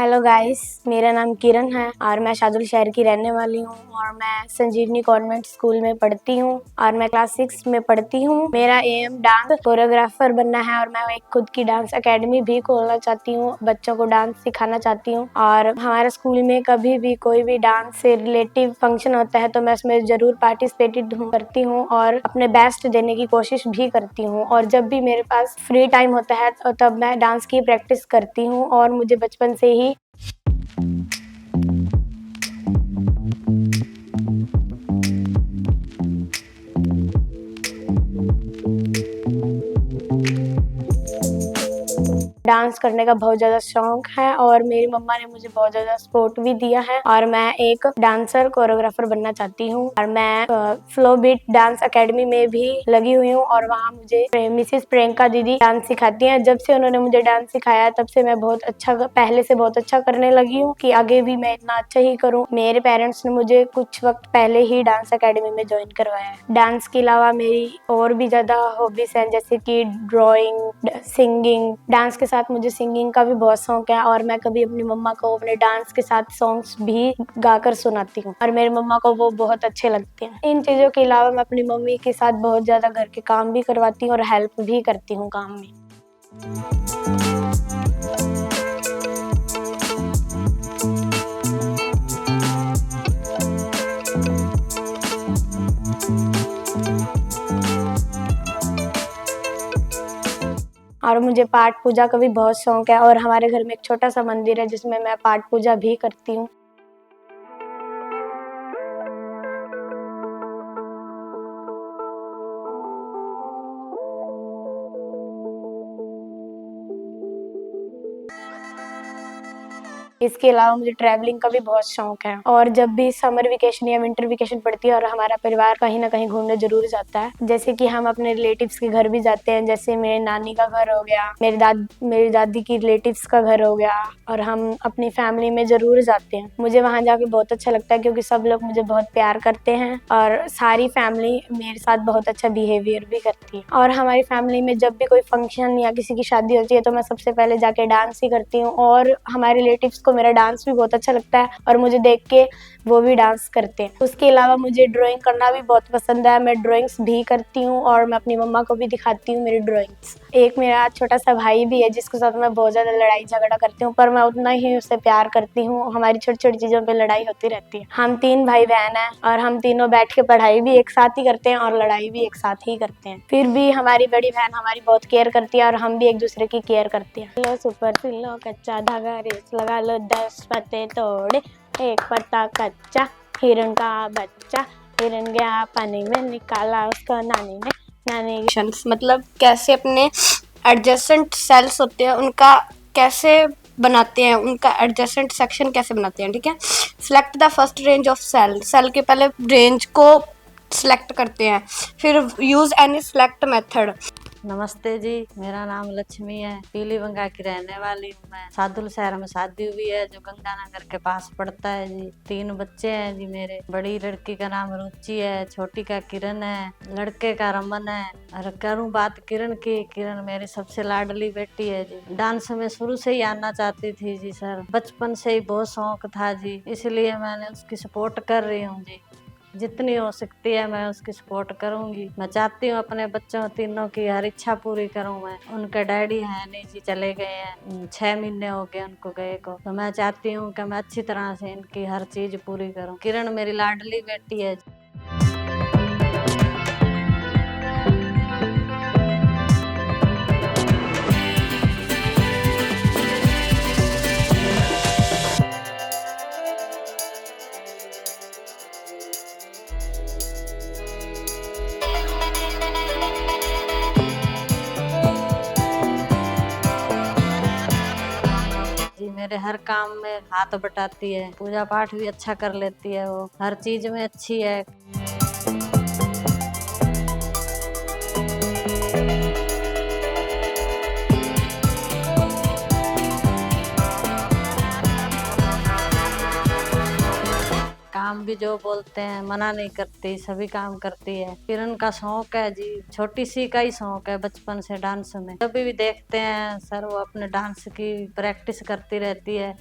Hello guys, मेरा नाम किरण है और मैं शाहदुल शहर की रहने वाली हूँ और मैं संजीवनी कॉन्वेंट स्कूल में पढ़ती हूँ और मैं क्लास 6 में पढ़ती हूँ। मेरा एम डांस कोरियोग्राफर बनना है और मैं एक खुद की डांस एकेडमी भी खोलना चाहती हूँ। बच्चों को डांस सिखाना चाहती हूँ और हमारे स्कूल में कभी भी कोई भी डांस से रिलेटिव फंक्शन होता है तो मैं उसमें जरूर पार्टिसिपेट करती हूँ और अपने बेस्ट देने की कोशिश भी करती हूँ। और जब भी मेरे पास फ्री टाइम होता है तो तब मैं डांस की प्रैक्टिस करती हूँ और मुझे बचपन से ही डांस करने का बहुत ज़्यादा शौक है और मेरी मम्मा ने मुझे बहुत ज़्यादा सपोर्ट भी दिया है और मैं एक डांसर कोरियोग्राफर बनना चाहती हूँ। और मैं फ्लो बीट डांस एकेडमी में भी लगी हुई हूँ और वहाँ मुझे मिसेस प्रियंका दीदी डांस सिखाती हैं। जब से उन्होंने मुझे डांस सिखाया तब से मैं पहले से बहुत अच्छा करने लगी हूँ कि आगे भी मैं इतना अच्छा ही करूँ। मेरे पेरेंट्स ने मुझे कुछ वक्त पहले ही डांस एकेडमी में ज्वाइन करवाया है। डांस के अलावा मेरी और भी ज़्यादा हॉबीज हैं जैसे कि ड्राइंग, सिंगिंग। डांस के साथ मुझे सिंगिंग का भी बहुत शौक है और मैं कभी अपनी मम्मा को अपने डांस के साथ सॉन्ग्स भी गाकर सुनाती हूँ और मेरी मम्मा को वो बहुत अच्छे लगते हैं। इन चीज़ों के अलावा मैं अपनी मम्मी के साथ बहुत ज़्यादा घर के काम भी करवाती हूँ और हेल्प भी करती हूँ काम में। और मुझे पाठ पूजा का भी बहुत शौक है और हमारे घर में एक छोटा सा मंदिर है जिसमें मैं पाठ पूजा भी करती हूँ। इसके अलावा मुझे ट्रैवलिंग का भी बहुत शौक है और जब भी समर वेकेशन या विंटर वेकेशन पड़ती है और हमारा परिवार कहीं ना कहीं घूमने जरूर जाता है, जैसे कि हम अपने रिलेटिव्स के घर भी जाते हैं। जैसे मेरे नानी का घर हो गया, मेरी दादी की रिलेटिव्स का घर हो गया और हम अपनी फैमिली में जरूर जाते हैं। मुझे वहां जाके बहुत अच्छा लगता है क्योंकि सब लोग मुझे बहुत प्यार करते हैं और सारी फैमिली मेरे साथ बहुत अच्छा बिहेवियर भी करती है। और हमारी फैमिली में जब भी कोई फंक्शन या किसी की शादी होती है तो मैं सबसे पहले जाके डांस ही करती हूँ और हमारे रिलेटिव्स को मेरा डांस भी बहुत अच्छा लगता है और मुझे देख के वो भी डांस करते हैं। उसके अलावा मुझे ड्राइंग करना भी बहुत पसंद है। मैं ड्राइंग्स भी करती हूँ और मैं अपनी मम्मा को भी दिखाती हूँ मेरी ड्राइंग्स। एक मेरा छोटा सा भाई भी है जिसके साथ मैं बहुत ज्यादा लड़ाई झगड़ा करती हूँ, पर मैं उतना ही उसे प्यार करती हूँ। हमारी छोटी छोटी चीजों पे लड़ाई होती रहती है। हम 3 भाई बहन हैं और हम तीनों बैठ के पढ़ाई भी एक साथ ही करते हैं और लड़ाई भी एक साथ ही करते हैं। फिर भी हमारी बड़ी बहन हमारी बहुत केयर करती है और हम भी एक दूसरे की केयर करते हैं। लो सुपर सिलो कच्चा धागा रेस लगा लो 10 पत्ते तोड़े, एक पत्ता कच्चा हिरण का बच्चा, हिरण गया पानी में निकाला उसको नानी ने। मतलब कैसे अपने एडजेसेंट सेल्स होते हैं उनका कैसे बनाते हैं, उनका एडजेसेंट सेक्शन कैसे बनाते हैं। ठीक है, select the first range of cell के पहले रेंज को सिलेक्ट करते हैं, फिर यूज एनी सिलेक्ट मेथड। नमस्ते जी, मेरा नाम लक्ष्मी है, पीलीबंगा की रहने वाली हूँ। मैं शाहदुल शहर में शादी हुई है जो गंगानगर के पास पड़ता है जी। 3 बच्चे हैं जी मेरे। बड़ी लड़की का नाम रुचि है, छोटी का किरण है, लड़के का रमन है। और करूँ बात किरण की, किरण मेरी सबसे लाडली बेटी है जी। डांस में शुरू से ही आना चाहती थी जी सर, बचपन से ही बहुत शौक था जी, इसलिए मैंने उसकी सपोर्ट कर रही हूँ जी। जितनी हो सकती है मैं उसकी सपोर्ट करूंगी। मैं चाहती हूँ अपने बच्चों तीनों की हर इच्छा पूरी करूँ मैं। उनके डैडी है नहीं जी, चले गए हैं, 6 महीने हो गए उनको गए को। तो मैं चाहती हूँ कि मैं अच्छी तरह से इनकी हर चीज पूरी करूँ। किरण मेरी लाडली बेटी है। मेरे हर काम में हाथ बटाती है, पूजा पाठ भी अच्छा कर लेती है, वो हर चीज में अच्छी है। काम भी जो बोलते हैं मना नहीं करती, सभी काम करती है। किरण का शौक है जी, छोटी सी का ही शौक है बचपन से डांस में। कभी भी देखते हैं सर वो अपने डांस की प्रैक्टिस करती रहती है।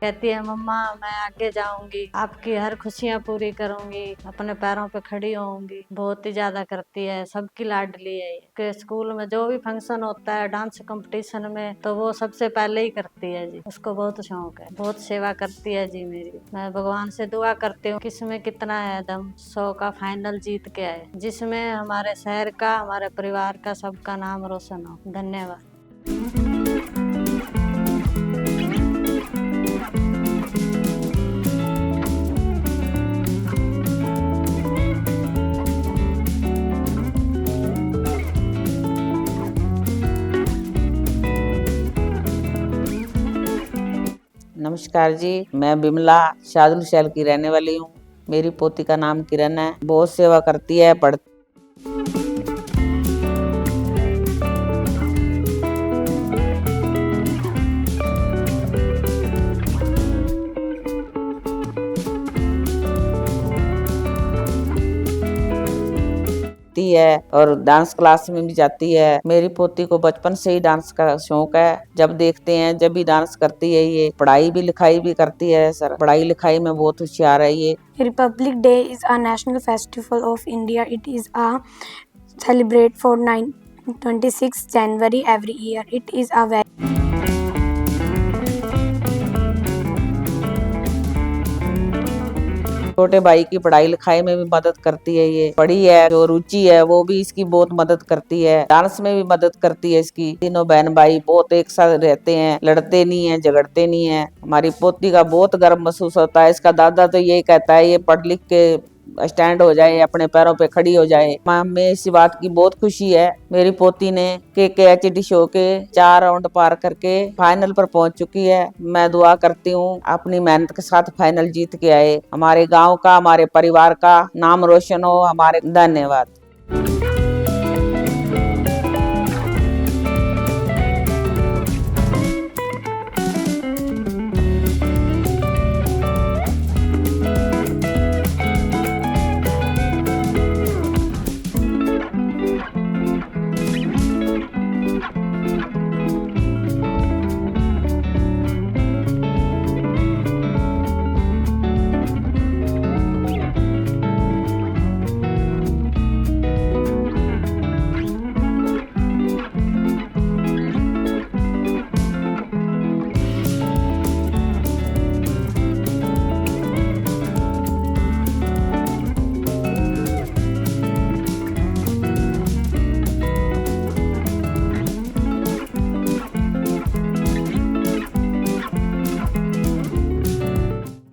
कहती है मम्मा मैं आगे जाऊंगी, आपकी हर खुशियाँ पूरी करूंगी, अपने पैरों पे खड़ी होऊंगी। बहुत ही ज्यादा करती है, सबकी लाडली है ये। कि स्कूल में जो भी फंक्शन होता है डांस कंपटीशन में तो वो सबसे पहले ही करती है जी। उसको बहुत शौक है, बहुत सेवा करती है जी मेरी। मैं भगवान से दुआ करती हूँ किसमें कितना है दम, 100 का फाइनल जीत के आए, जिसमें हमारे शहर का, हमारे परिवार का, सबका नाम रोशन हो। धन्यवाद। नमस्कार जी, मैं बिमला शादुल शहर की रहने वाली हूँ। मेरी पोती का नाम किरण है, बहुत सेवा करती है। है और डांस क्लास में भी जाती है। मेरी पोती को बचपन से ही डांस का शौक है। जब देखते हैं जब भी डांस करती है ये। पढ़ाई भी लिखाई भी करती है सर, पढ़ाई लिखाई में बहुत होशियार है ये। Republic Day is a national festival of India. It is a celebrate for 26 January every year. It is a very छोटे भाई की पढ़ाई लिखाई में भी मदद करती है ये। पढ़ी है, जो रुचि है वो भी इसकी बहुत मदद करती है। डांस में भी मदद करती है इसकी। तीनों बहन भाई बहुत एक साथ रहते हैं, लड़ते नहीं है, झगड़ते नहीं है। हमारी पोती का बहुत गर्व महसूस होता है। इसका दादा तो यही कहता है ये पढ़ लिख के स्टैंड हो जाए, अपने पैरों पे खड़ी हो जाए। हमें इसी बात की बहुत खुशी है। मेरी पोती ने KKHD शो के 4 राउंड पार करके फाइनल पर पहुंच चुकी है। मैं दुआ करती हूँ अपनी मेहनत के साथ फाइनल जीत के आए, हमारे गांव का, हमारे परिवार का नाम रोशन हो। हमारे धन्यवाद।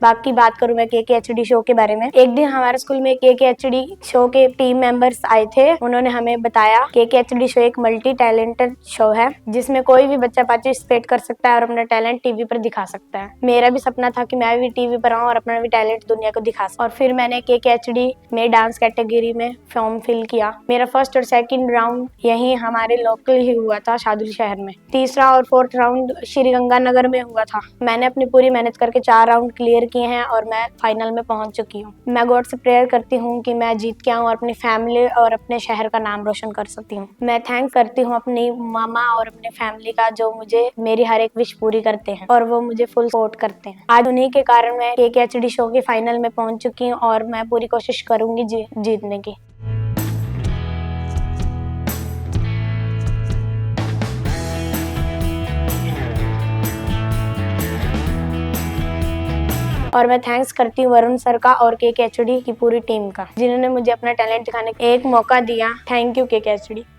बाकी बात करूं मैं KKHD शो के बारे में। एक दिन हमारे स्कूल में KKHD शो के टीम मेंबर्स आए थे। उन्होंने हमें बताया KKHD शो एक मल्टी टैलेंटेड शो है जिसमें कोई भी बच्चा पार्टिसिपेट कर सकता है और अपना टैलेंट टीवी पर दिखा सकता है। मेरा भी सपना था कि मैं भी टीवी पर आऊं और अपना भी टैलेंट दुनिया को दिखा सकूं। और फिर मैंने KKHD में डांस कैटेगरी में फॉर्म फिल किया। मेरा फर्स्ट और सेकंड राउंड यही हमारे लोकल ही हुआ था, शादुल शहर में। तीसरा और फोर्थ राउंड श्री गंगानगर में हुआ था। मैंने अपनी पूरी मेहनत करके 4 राउंड क्लियर किए हैं और मैं फाइनल में पहुंच चुकी हूँ। मैं गॉड से प्रेयर करती हूँ कि मैं जीत के आऊँ और अपनी फैमिली और अपने शहर का नाम रोशन कर सकती हूँ। मैं थैंक करती हूँ अपनी मामा और अपने फैमिली का, जो मुझे मेरी हर एक विश पूरी करते हैं और वो मुझे फुल सपोर्ट करते हैं। आज उन्हीं के कारण मैं KKHD शो के फाइनल में पहुंच चुकी हूँ और मैं पूरी कोशिश करूंगी जीतने की। और मैं थैंक्स करती हूँ वरुण सर का और KKHD की पूरी टीम का, जिन्होंने मुझे अपना टैलेंट दिखाने का एक मौका दिया। Thank you KKHD।